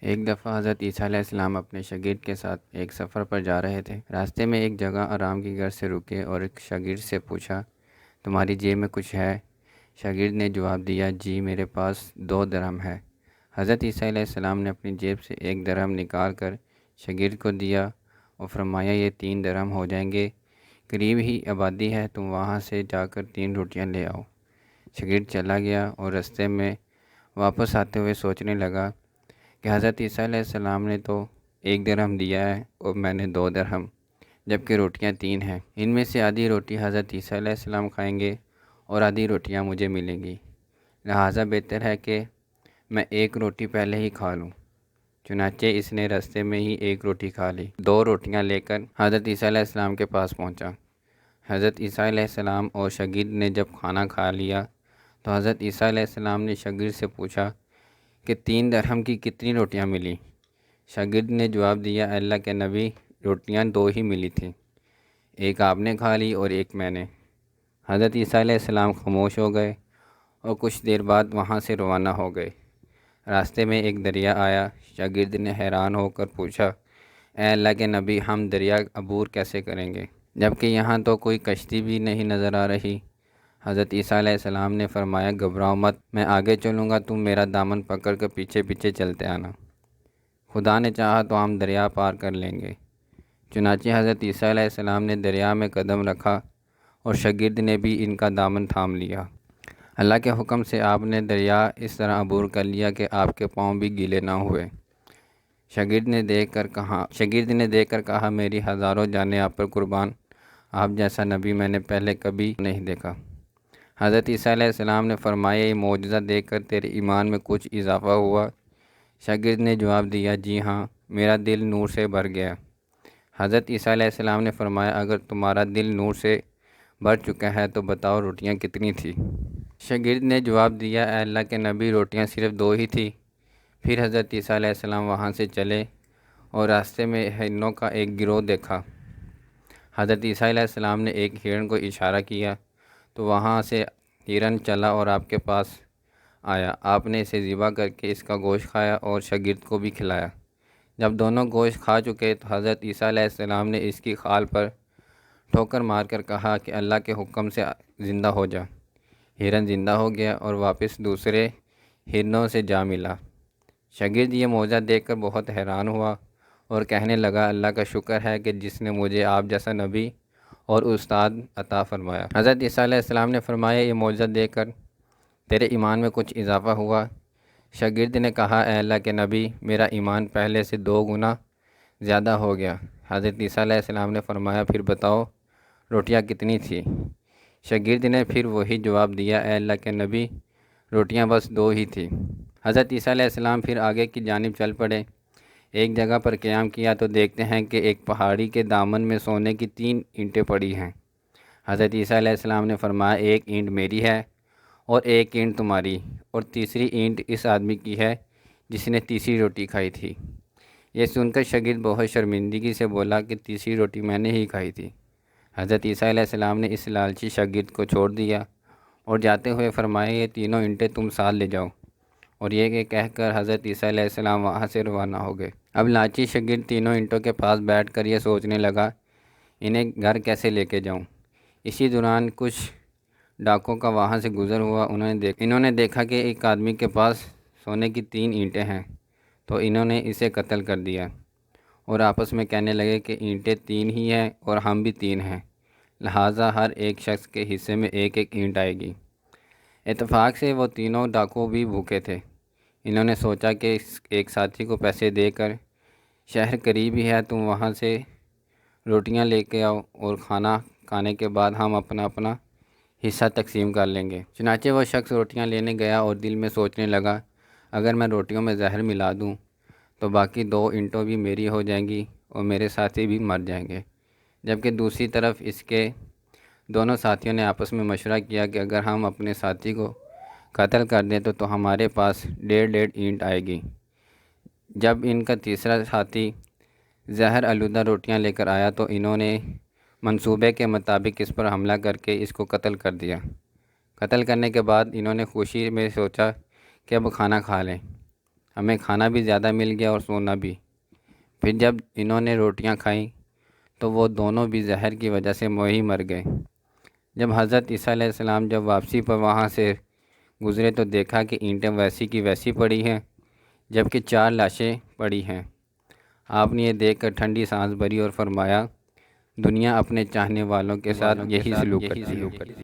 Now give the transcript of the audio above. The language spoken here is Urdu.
ایک دفعہ حضرت عیسیٰ علیہ السلام اپنے شاگرد کے ساتھ ایک سفر پر جا رہے تھے۔ راستے میں ایک جگہ آرام کی گھر سے رکے اور ایک شاگرد سے پوچھا، تمہاری جیب میں کچھ ہے؟ شاگرد نے جواب دیا، جی میرے پاس 2 درہم ہے۔ حضرت عیسیٰ علیہ السلام نے اپنی جیب سے 1 درہم نکال کر شاگرد کو دیا اور فرمایا، یہ 3 درہم ہو جائیں گے، قریب ہی آبادی ہے، تم وہاں سے جا کر 3 روٹیاں لے آؤ۔ شاگرد چلا گیا اور راستے میں واپس آتے ہوئے سوچنے لگا کہ حضرت عیسیٰ علیہ السلام نے تو 1 درہم دیا ہے اور میں نے 2 درہم، جبکہ روٹیاں 3 ہیں۔ ان میں سے آدھی روٹی حضرت عیسیٰ علیہ السلام کھائیں گے اور آدھی روٹیاں مجھے ملیں گی، لہٰذا بہتر ہے کہ میں 1 روٹی پہلے ہی کھا لوں۔ چنانچہ اس نے راستے میں ہی 1 روٹی کھا لی، 2 روٹیاں لے کر حضرت عیسیٰ علیہ السلام کے پاس پہنچا۔ حضرت عیسیٰ علیہ السلام اور شاگرد نے جب کھانا کھا لیا تو حضرت عیسیٰ علیہ السلام نے شاگرد سے پوچھا کہ 3 درہم کی کتنی روٹیاں ملی؟ شاگرد نے جواب دیا، اے اللہ کے نبی، روٹیاں 2 ہی ملی تھیں، ایک آپ نے کھا لی اور ایک میں نے۔ حضرت عیسیٰ علیہ السلام خاموش ہو گئے اور کچھ دیر بعد وہاں سے روانہ ہو گئے۔ راستے میں ایک دریا آیا۔ شاگرد نے حیران ہو کر پوچھا، اے اللہ کے نبی، ہم دریا عبور کیسے کریں گے، جبکہ یہاں تو کوئی کشتی بھی نہیں نظر آ رہی؟ حضرت عیسیٰ علیہ السلام نے فرمایا، گھبراؤ مت، میں آگے چلوں گا، تم میرا دامن پکڑ کر پیچھے پیچھے چلتے آنا، خدا نے چاہا تو ہم دریا پار کر لیں گے۔ چنانچہ حضرت عیسیٰ علیہ السلام نے دریا میں قدم رکھا اور شاگرد نے بھی ان کا دامن تھام لیا۔ اللہ کے حکم سے آپ نے دریا اس طرح عبور کر لیا کہ آپ کے پاؤں بھی گیلے نہ ہوئے۔ شاگرد نے دیکھ کر کہا، میری ہزاروں جانیں آپ پر قربان، آپ جیسا نبی میں نے پہلے کبھی نہیں دیکھا۔ حضرت عیسیٰ علیہ السلام نے فرمایا، یہ معجزہ دیکھ کر تیرے ایمان میں کچھ اضافہ ہوا؟ شاگرد نے جواب دیا، جی ہاں، میرا دل نور سے بھر گیا۔ حضرت عیسیٰ علیہ السلام نے فرمایا، اگر تمہارا دل نور سے بھر چکا ہے تو بتاؤ روٹیاں کتنی تھیں؟ شاگرد نے جواب دیا، اے اللہ کے نبی، روٹیاں صرف 2 ہی تھیں۔ پھر حضرت عیسیٰ علیہ السلام وہاں سے چلے اور راستے میں ہرنوں کا ایک گروہ دیکھا۔ حضرت عیسیٰ علیہ السلام نے ایک ہرن کو اشارہ کیا تو وہاں سے ہرن چلا اور آپ کے پاس آیا۔ آپ نے اسے ذبح کر کے اس کا گوشت کھایا اور شاگرد کو بھی کھلایا۔ جب دونوں گوشت کھا چکے تو حضرت عیسیٰ علیہ السلام نے اس کی کھال پر ٹھوکر مار کر کہا کہ اللہ کے حکم سے زندہ ہو جا۔ ہرن زندہ ہو گیا اور واپس دوسرے ہرنوں سے جا ملا۔ شاگرد یہ معجزہ دیکھ کر بہت حیران ہوا اور کہنے لگا، اللہ کا شکر ہے کہ جس نے مجھے آپ جیسا نبی اور استاد عطا فرمایا۔ حضرت عیسیٰ علیہ السلام نے فرمایا، یہ معجزہ دیکھ کر تیرے ایمان میں کچھ اضافہ ہوا؟ شاگرد نے کہا، اے اللہ کے نبی، میرا ایمان پہلے سے 2 گنا زیادہ ہو گیا۔ حضرت عیسیٰ علیہ السلام نے فرمایا، پھر بتاؤ روٹیاں کتنی تھیں؟ شاگرد نے پھر وہی جواب دیا، اے اللہ کے نبی، روٹیاں بس 2 ہی تھیں۔ حضرت عیسیٰ علیہ السلام پھر آگے کی جانب چل پڑے۔ ایک جگہ پر قیام کیا تو دیکھتے ہیں کہ ایک پہاڑی کے دامن میں سونے کی 3 اینٹیں پڑی ہیں۔ حضرت عیسیٰ علیہ السلام نے فرمایا، ایک اینٹ میری ہے اور ایک اینٹ تمہاری، اور تیسری اینٹ اس آدمی کی ہے جس نے تیسری روٹی کھائی تھی۔ یہ سن کر شاگرد بہت شرمندگی سے بولا کہ تیسری روٹی میں نے ہی کھائی تھی۔ حضرت عیسیٰ علیہ السلام نے اس لالچی شاگرد کو چھوڑ دیا اور جاتے ہوئے فرمایا، یہ تینوں اینٹیں تم ساتھ لے جاؤ، اور یہ کہ کہہ کر حضرت عیسیٰ علیہ السلام وہاں سے روانہ ہو گئے۔ اب لالچی شاگرد تینوں اینٹوں کے پاس بیٹھ کر یہ سوچنے لگا، انہیں گھر کیسے لے کے جاؤں؟ اسی دوران کچھ ڈاکوں کا وہاں سے گزر ہوا۔ انہوں نے دیکھا کہ ایک آدمی کے پاس سونے کی 3 اینٹیں ہیں، تو انہوں نے اسے قتل کر دیا اور آپس میں کہنے لگے کہ اینٹیں 3 ہی ہیں اور ہم بھی 3 ہیں، لہٰذا ہر ایک شخص کے حصے میں ایک ایک اینٹ آئے گی۔ اتفاق سے وہ تینوں ڈاکو بھی بھوکے تھے۔ انہوں نے سوچا کہ ایک ساتھی کو پیسے دے کر، شہر قریب ہی ہے، تم وہاں سے روٹیاں لے کے آؤ اور کھانا کھانے کے بعد ہم اپنا اپنا حصہ تقسیم کر لیں گے۔ چنانچہ وہ شخص روٹیاں لینے گیا اور دل میں سوچنے لگا، اگر میں روٹیوں میں زہر ملا دوں تو باقی 2 اینٹیں بھی میری ہو جائیں گی اور میرے ساتھی بھی مر جائیں گے۔ جبکہ دوسری طرف اس کے دونوں ساتھیوں نے آپس میں مشورہ کیا کہ اگر ہم اپنے ساتھی کو قتل کر دیں تو ہمارے پاس 1.5 اینٹ آئے گی۔ جب ان کا تیسرا ساتھی زہر آلودہ روٹیاں لے کر آیا تو انہوں نے منصوبے کے مطابق اس پر حملہ کر کے اس کو قتل کر دیا۔ قتل کرنے کے بعد انہوں نے خوشی میں سوچا کہ اب کھانا کھا لیں۔ ہمیں کھانا بھی زیادہ مل گیا اور سونا بھی۔ پھر جب انہوں نے روٹیاں کھائیں تو وہ دونوں بھی زہر کی وجہ سے وہیں مر گئے۔ جب حضرت عیسیٰ علیہ السلام جب واپسی پر وہاں سے گزرے تو دیکھا کہ اینٹیں ویسی کی ویسی پڑی ہیں جبکہ 4 لاشیں پڑی ہیں۔ آپ نے یہ دیکھ کر ٹھنڈی سانس بھری اور فرمایا، دنیا اپنے چاہنے والوں کے ساتھ یہی سلوک کرتی ہے۔